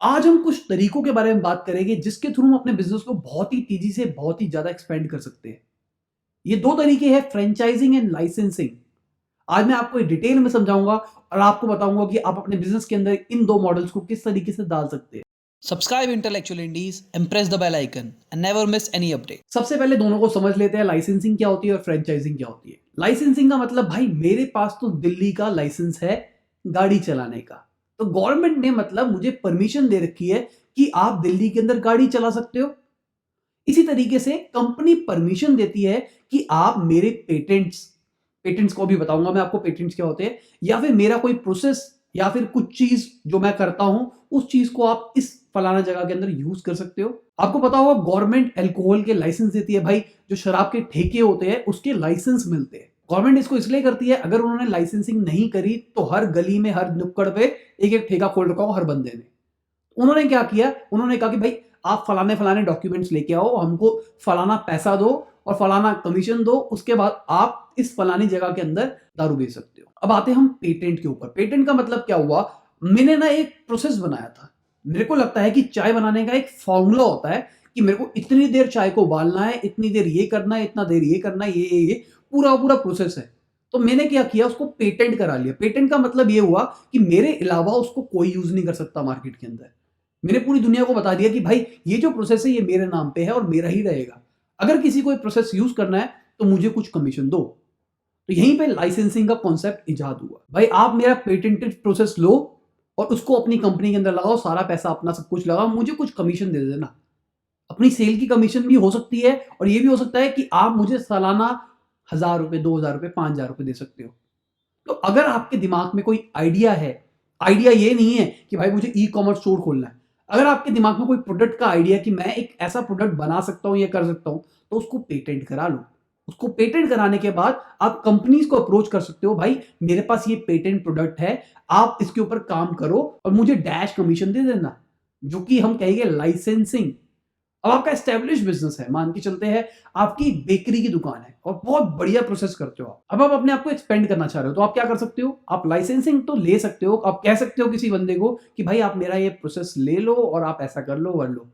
आज हम कुछ तरीकों के बारे में बात करेंगे जिसके थ्रू हम अपने बिजनेस को बहुत ही तेजी से बहुत ही ज्यादा एक्सपेंड कर सकते हैं। ये दो तरीके हैं, फ्रेंचाइजिंग एंड लाइसेंसिंग। आज मैं आपको डिटेल में समझाऊंगा और आपको बताऊंगा कि आप अपने बिजनेस के अंदर इन दो मॉडल्स को किस तरीके से डाल सकते हैं। Subscribe Intellectual Indies and press the bell icon and never miss any update. सबसे पहले दोनों को समझ लेते हैं, लाइसेंसिंग क्या होती है और फ्रेंचाइजिंग क्या होती है। लाइसेंसिंग का मतलब भाई मेरे पास तो दिल्ली का लाइसेंस है गाड़ी चलाने का, तो गवर्नमेंट ने मतलब मुझे परमिशन दे रखी है कि आप दिल्ली के अंदर गाड़ी चला सकते हो। इसी तरीके से कंपनी परमिशन देती है कि आप मेरे पेटेंट्स पेटेंट्स को भी बताऊंगा मैं आपको पेटेंट्स क्या होते हैं, या फिर मेरा कोई प्रोसेस या फिर कुछ चीज जो मैं करता हूं उस चीज को आप इस फलाना जगह के अंदर यूज कर सकते हो। आपको पता होगा गवर्नमेंट अल्कोहल के लाइसेंस देती है भाई, जो शराब के ठेके होते हैं उसके लाइसेंस मिलते हैं। गवर्नमेंट इसको इसलिए करती है, अगर उन्होंने लाइसेंसिंग नहीं करी तो हर गली में हर नुक्कड़ पे एक एक ठेका खोल रखा हो हर बंदे ने। उन्होंने क्या किया, उन्होंने कहा कि भाई आप फलाने फलाने डॉक्यूमेंट्स लेके आओ, हमको फलाना पैसा दो और फलाना कमीशन दो, उसके बाद आप इस फलानी जगह के अंदर दारू बेच सकते हो। अब आते हैं हम पेटेंट के ऊपर। पेटेंट का मतलब क्या हुआ, मैंने ना एक प्रोसेस बनाया था। मेरे को लगता है कि चाय बनाने का एक फॉर्मूला होता है कि मेरे को इतनी देर चाय को उबालना है, इतनी देर ये करना है, इतना देर ये करना है, ये पूरा पूरा प्रोसेस है। तो मैंने क्या किया, उसको पेटेंट करा लिया। पेटेंट का मतलब ये हुआ कि मेरे अलावा उसको कोई यूज नहीं कर सकता मार्केट के अंदर। मैंने पूरी दुनिया को बता दिया कि भाई ये जो प्रोसेस है ये मेरे नाम पे है और मेरा ही रहेगा। अगर किसी को प्रोसेस यूज करना है तो मुझे कुछ कमीशन दो। तो यहीं पे लाइसेंसिंग का कॉन्सेप्ट इजाद हुआ। भाई आप मेरा पेटेंटेड प्रोसेस लो और उसको अपनी कंपनी के अंदर लगाओ, सारा पैसा अपना सब कुछ लगाओ, मुझे कुछ कमीशन दे देना। अपनी सेल की कमीशन भी हो सकती है और ये भी हो सकता है कि आप मुझे सालाना 1,000 रुपए, 2,000 रुपए, 5,000 रुपए दे सकते हो। तो अगर आपके दिमाग में कोई आइडिया है, आइडिया ये नहीं है कि भाई मुझे ई कॉमर्स स्टोर खोलना है, अगर आपके दिमाग में कोई प्रोडक्ट का आइडिया कि मैं एक ऐसा प्रोडक्ट बना सकता हूं या कर सकता हूं, तो उसको पेटेंट करा लो। उसको पेटेंट कराने के बाद आप कंपनीज को अप्रोच कर सकते हो, भाई मेरे पास ये पेटेंट प्रोडक्ट है, आप इसके ऊपर काम करो और मुझे डैश कमीशन दे देना, जो कि हम कहेंगे लाइसेंसिंग। अब आपका एस्टेब्लिश बिजनेस है, मान के चलते हैं आपकी बेकरी की दुकान है और बहुत बढ़िया प्रोसेस करते हो आप। अब आप अपने आप को एक्सपेंड करना चाह रहे हो, तो आप क्या कर सकते हो, आप लाइसेंसिंग तो ले सकते हो। आप कह सकते हो किसी बंदे को कि भाई आप मेरा ये प्रोसेस ले लो और आप ऐसा कर लो वर लो।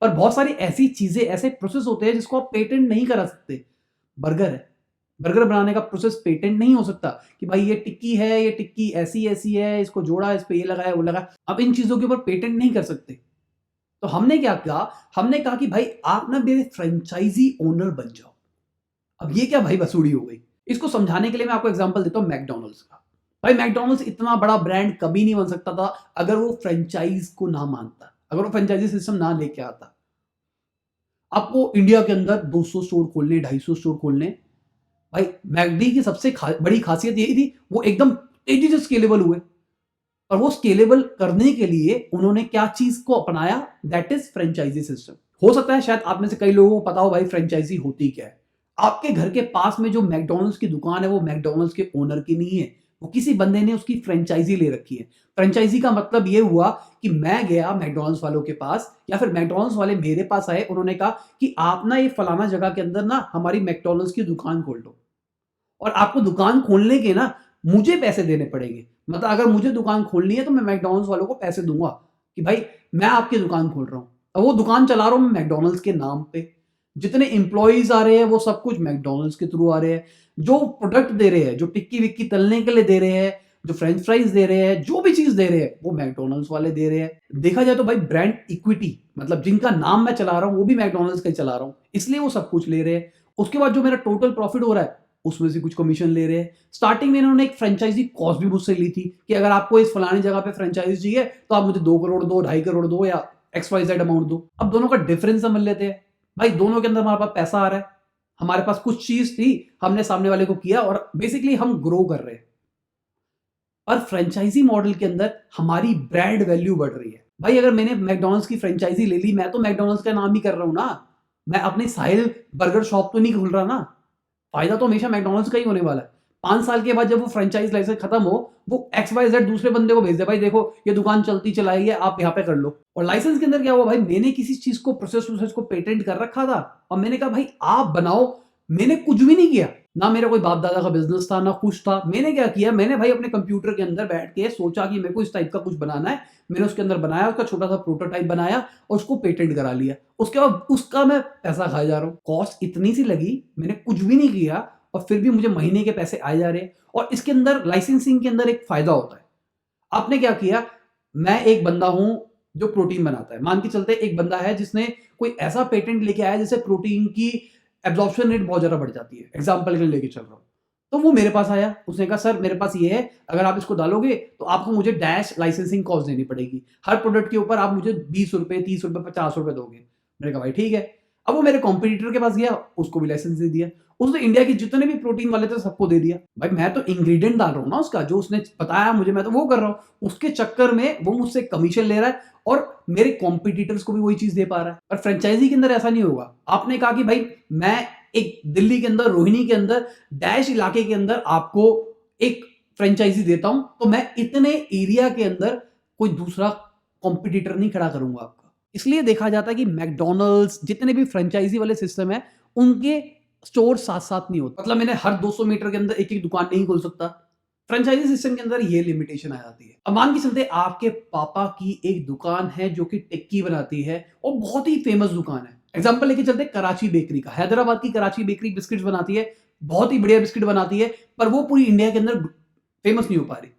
पर बहुत सारी ऐसी चीजें, ऐसे प्रोसेस होते हैं जिसको आप पेटेंट नहीं करा सकते। बर्गर है, बर्गर बनाने का प्रोसेस पेटेंट नहीं हो सकता कि भाई ये टिक्की है, ये टिक्की ऐसी ऐसी है, इसको जोड़ा, इस पे ये लगाया वो लगा। अब इन चीजों के ऊपर पेटेंट नहीं कर सकते। तो हमने क्या कहा, हमने कहा कि भाई आप ना मेरे फ्रेंचाइजी ओनर बन जाओ। अब ये क्या भाई वसूड़ी हो गई। इसको समझाने के लिए मैं आपको एग्जांपल देता हूं मैकडॉनल्ड्स का। भाई मैकडॉनल्ड्स इतना बड़ा ब्रांड कभी नहीं बन सकता था अगर वो फ्रेंचाइज को ना मानता, अगर वो फ्रेंचाइजी सिस्टम ना लेके आता। आपको इंडिया के अंदर 200 स्टोर खोलने, 250 स्टोर खोलने। भाई मैकडी की सबसे बड़ी खासियत यही थी, वो एकदम तेजी से स्केलेबल हुए। और वो स्केलेबल करने के लिए उन्होंने क्या चीज को अपनाया, दैट इज फ्रेंचाइजी सिस्टम। हो सकता है शायद आप में से कई लोगों को पता हो भाई फ्रेंचाइजी होती क्या है। आपके घर के पास में जो मैकडॉनल्ड्स की दुकान है वो मैकडॉनल्ड्स के ओनर की नहीं है, वो किसी बंदे ने उसकी फ्रेंचाइजी ले रखी है। फ्रेंचाइजी का मतलब ये हुआ कि मैं गया मैकडॉनल्ड्स वालों के पास या फिर मैकडॉनल्ड्स वाले मेरे पास आए, उन्होंने कहा कि आप ना ये फलाना जगह के अंदर ना हमारी मैकडॉनल्ड्स की दुकान खोल दो और आपको दुकान खोलने के ना मुझे पैसे देने पड़ेंगे। मतलब अगर मुझे दुकान खोलनी है तो मैं मैकडॉनल्ड्स वालों को पैसे दूंगा कि भाई मैं आपकी दुकान खोल रहा हूं और वो दुकान चला रहा हूं मैं मैकडॉनल्ड्स के नाम पे। जितने इंप्लॉइज आ रहे हैं वो सब कुछ मैकडॉनल्ड्स के थ्रू आ रहे हैं। जो प्रोडक्ट दे रहे हैं, जो टिक्की विक्की तलने के लिए दे रहे हैं, जो फ्रेंच फ्राइज दे रहे हैं, जो भी चीज दे रहे हैं वो मैकडॉनल्ड्स वाले दे रहे हैं। देखा जाए तो भाई ब्रांड इक्विटी, मतलब जिनका नाम मैं चला रहा हूं वो भी मैकडॉनल्ड्स का ही चला रहा हूं, इसलिए वो सब कुछ ले रहे हैं। उसके बाद जो मेरा टोटल प्रॉफिट हो रहा है उसमें से कुछ कमीशन ले रहे हैं। स्टार्टिंग में इन्होंने एक फ्रेंचाइजी कॉस्ट भी मुझसे ली थी कि अगर आपको इस फलानी जगह पे फ्रेंचाइजी चाहिए तो आप मुझे 2 करोड़ दो, 2.5 करोड़ दो या XYZ अमाउंट दो। अब दोनों का डिफरेंस समझ लेते हैं। भाई दोनों के अंदर हमारे पास पैसा आ रहा है, हमारे पास कुछ चीज थी, हमने सामने वाले को किया और बेसिकली हम ग्रो कर रहे हैं। और फ्रेंचाइजी मॉडल के अंदर हमारी ब्रांड वैल्यू बढ़ रही है। भाई अगर मैंने मैकडॉनल्ड्स की फ्रेंचाइजी ले ली, मैं तो मैकडॉनल्ड्स का नाम ही कर रहा हूं ना, मैं अपनी साहिल बर्गर शॉप तो नहीं खोल रहा ना। फायदा तो हमेशा मैकडॉनल्ड्स का ही होने वाला है। 5 साल के बाद जब वो फ्रेंचाइज लाइसेंस खत्म हो, वो XYZ दूसरे बंदे को भेज दे, भाई देखो ये दुकान चलती चलाई है, आप यहाँ पे कर लो। और लाइसेंस के अंदर क्या हुआ, भाई मैंने किसी चीज को प्रोसेस को पेटेंट कर रखा था और मैंने कहा भाई आप बनाओ, मैंने कुछ भी नहीं किया। ना मेरा कोई बाप दादा का बिजनेस था, ना कुछ था। मैंने क्या किया, मैंने भाई अपने कंप्यूटर के अंदर बैठ के सोचा कि मेरे को इस टाइप का कुछ बनाना है। मैंने उसके अंदर बनाया, उसका छोटा सा प्रोटोटाइप बनाया और उसको पेटेंट करा लिया। उसके बाद उसका मैं पैसा खाया जा रहा हूँ। कॉस्ट इतनी सी लगी, मैंने कुछ भी नहीं किया और फिर भी मुझे महीने के पैसे आए जा रहे हैं। और इसके अंदर लाइसेंसिंग के अंदर एक फायदा होता है। आपने क्या किया, मैं एक बंदा हूं जो प्रोटीन बनाता है। मान के चलते एक बंदा है जिसने कोई ऐसा पेटेंट लेके आया जिससे प्रोटीन की एब्जॉर्प्शन रेट बहुत ज्यादा बढ़ जाती है। एग्जाम्पल के लिए लेके चल रहा हूं, तो वो मेरे पास आया, उसने कहा सर मेरे पास ये है, अगर आप इसको डालोगे तो आपको मुझे डैश लाइसेंसिंग कॉस्ट देनी पड़ेगी। हर प्रोडक्ट के ऊपर आप मुझे 20 रुपए, 30 रुपए, 50 रुपए दोगे। मैंने कहा भाई ठीक है। अब वो मेरे कॉम्पिटिटर के पास गया, उसको भी लाइसेंस दे दिया। उसने इंडिया के जितने भी प्रोटीन वाले थे सबको दे दिया। भाई मैं तो इंग्रेडिएंट डाल रहा हूँ ना उसका, जो उसने बताया मुझे, मैं तो वो कर रहा हूँ। उसके चक्कर में वो मुझसे कमीशन ले रहा है और मेरे कॉम्पिटिटर्स को भी वही चीज दे पा रहा है। और फ्रेंचाइजी के अंदर ऐसा नहीं होगा। आपने कहा कि भाई मैं एक दिल्ली के अंदर, रोहिणी के अंदर, डैश इलाके के अंदर आपको एक फ्रेंचाइजी देता हूं, तो मैं इतने एरिया के अंदर कोई दूसरा कॉम्पिटिटर नहीं खड़ा करूंगा आपका। इसलिए देखा जाता है कि मैकडोनल्ड्स, जितने भी फ्रेंचाइजी वाले सिस्टम है, उनके स्टोर साथ साथ नहीं होते। मतलब मैंने हर 200 मीटर के अंदर एक एक दुकान नहीं खोल सकता। फ्रेंचाइजी सिस्टम के अंदर ये लिमिटेशन आ जाती है। अब मान के चलते आपके पापा की एक दुकान है जो कि टिक्की बनाती है और बहुत ही फेमस दुकान है। एग्जाम्पल लेके चलते कराची बेकरी का। हैदराबाद की कराची बेकरी बिस्किट्स बनाती है, बहुत ही बढ़िया बिस्किट बनाती है, पर वो पूरी इंडिया के अंदर फेमस नहीं हो पा रही।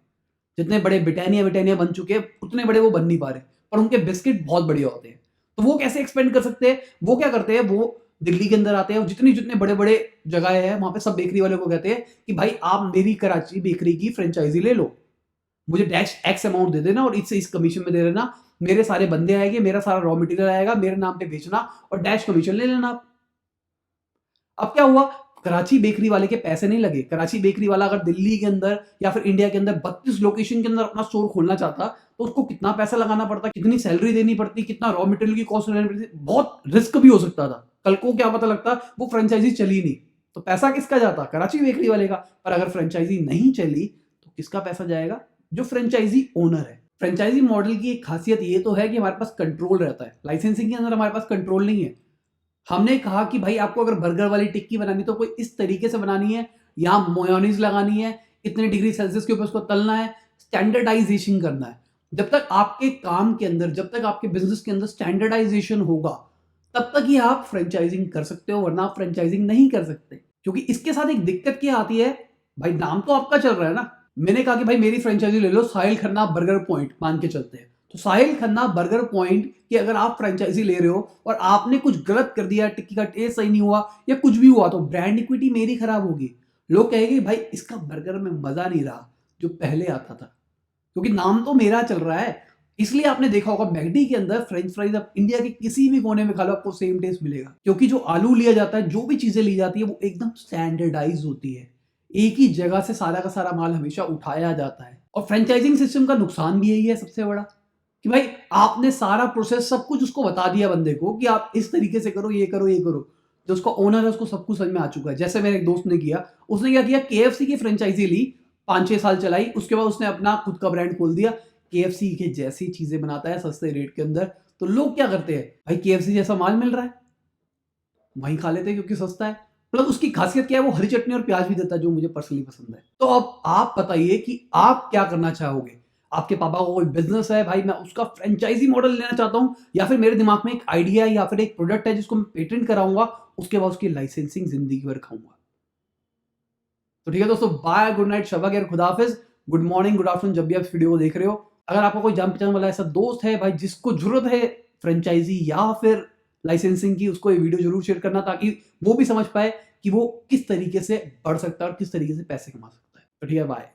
जितने बड़े ब्रिटानिया बन चुके हैं उतने बड़े वो बन नहीं पा रहे, पर उनके बिस्किट बहुत बढ़िया होते हैं। तो वो कैसे एक्सपेंड कर सकते हैं? वो क्या करते हैं, वो दिल्ली के अंदर आते हैं और जितनी जितने बड़े बड़े जगह है वहां पे सब बेकरी वाले को कहते हैं कि भाई आप मेरी कराची बेकरी की फ्रेंचाइजी ले लो, मुझे डैश एक्स अमाउंट दे देना और इससे इस कमीशन में दे देना, मेरे सारे बंदे आएंगे, मेरा सारा रॉ मटेरियल आएगा, मेरे नाम पे बेचना और डैश कमीशन ले लेना आप। अब क्या हुआ, कराची बेकरी वाले के पैसे नहीं लगे। कराची बेकरी वाला अगर दिल्ली के अंदर या फिर इंडिया के अंदर 32 लोकेशन के अंदर अपना स्टोर खोलना चाहता तो उसको कितना पैसा लगाना पड़ता, कितनी सैलरी देनी पड़ती, कितना रॉ मटेरियल की कॉस्ट लेनी पड़ती, बहुत रिस्क भी हो सकता था। कल को क्या पता लगता वो फ्रेंचाइजी चली नहीं, तो पैसा किसका जाता, कराची बेकरी वाले का। पर अगर फ्रेंचाइजी नहीं चली तो किसका पैसा जाएगा, जो फ्रेंचाइजी ओनर है। फ्रेंचाइजी मॉडल की एक खासियत ये तो है कि हमारे पास कंट्रोल रहता है। लाइसेंसिंग के अंदर हमारे पास कंट्रोल नहीं है। हमने कहा कि भाई आपको अगर बर्गर वाली टिक्की बनानी तो कोई इस तरीके से बनानी है, यहाँ मोयोनीज लगानी है, इतने डिग्री सेल्सियस के ऊपर उसको तलना है, स्टैंडर्डाइजेशन करना है। जब तक आपके काम के अंदर, जब तक आपके बिजनेस के अंदर स्टैंडर्डाइजेशन होगा तब तक ही आप फ्रेंचाइजिंग कर सकते हो, वरना आप फ्रेंचाइजिंग नहीं कर सकते। क्योंकि इसके साथ एक दिक्कत क्या आती है, भाई नाम तो आपका चल रहा है ना। मैंने कहा कि भाई मेरी फ्रेंचाइजी ले लो, साहिल खन्ना बर्गर पॉइंट मान के चलते हैं। तो साहिल खन्ना बर्गर पॉइंट की अगर आप फ्रेंचाइजी ले रहे हो और आपने कुछ गलत कर दिया, टिक्की का टेस्ट सही नहीं हुआ या कुछ भी हुआ, तो ब्रांड इक्विटी मेरी खराब होगी। लोग कहेंगे भाई इसका बर्गर में मजा नहीं रहा जो पहले आता था, क्योंकि नाम तो मेरा चल रहा है। इसलिए आपने देखा होगा मैकडी के अंदर फ्रेंच फ्राइज आप इंडिया के किसी भी कोने में खा लो आपको सेम टेस्ट मिलेगा, क्योंकि जो आलू लिया जाता है, जो भी चीजें ली जाती है वो एकदम स्टैंडर्डाइज होती है। एक ही जगह से सारा का सारा माल हमेशा उठाया जाता है। और फ्रेंचाइजिंग सिस्टम का नुकसान भी यही है सबसे बड़ा, कि भाई आपने सारा प्रोसेस सब कुछ उसको बता दिया बंदे को कि आप इस तरीके से करो, ये करो, ये करो। जो उसका ओनर है उसको सब कुछ समझ में आ चुका है। जैसे मेरे एक दोस्त ने किया, उसने क्या किया, KFC की फ्रेंचाइजी ली, 5-6 साल चलाई, उसके बाद उसने अपना खुद का ब्रांड खोल दिया। KFC के जैसी चीजें बनाता है सस्ते रेट के अंदर। तो लोग क्या करते हैं, भाई KFC जैसा माल मिल रहा है वहीं खा लेते हैं क्योंकि सस्ता है। प्लस उसकी खासियत क्या है, वो हरी चटनी और प्याज भी देता है, जो मुझे पर्सनली पसंद है। तो अब आप बताइए कि आप क्या करना चाहोगे। आपके पापा को कोई बिजनेस है, भाई मैं उसका फ्रेंचाइजी मॉडल लेना चाहता हूं, या फिर मेरे दिमाग में एक आइडिया है या फिर एक प्रोडक्ट है जिसको मैं पेटेंट कराऊंगा, उसके बाद उसकी लाइसेंसिंग जिंदगी भर खाऊंगा। तो ठीक है दोस्तों, बाय, गुड नाइट, शबा खैर, खुदा हाफिज, गुड मॉर्निंग, गुड आफ्टरनून, जब भी आप वीडियो को देख रहे हो। अगर आपका कोई जान पहचान वाला ऐसा दोस्त है भाई जिसको जरूरत है फ्रेंचाइजी या फिर लाइसेंसिंग की, उसको ये वीडियो जरूर शेयर करना, ताकि वो भी समझ पाए कि वो किस तरीके से बढ़ सकता है और किस तरीके से पैसे कमा सकता है। तो ठीक है, बाय।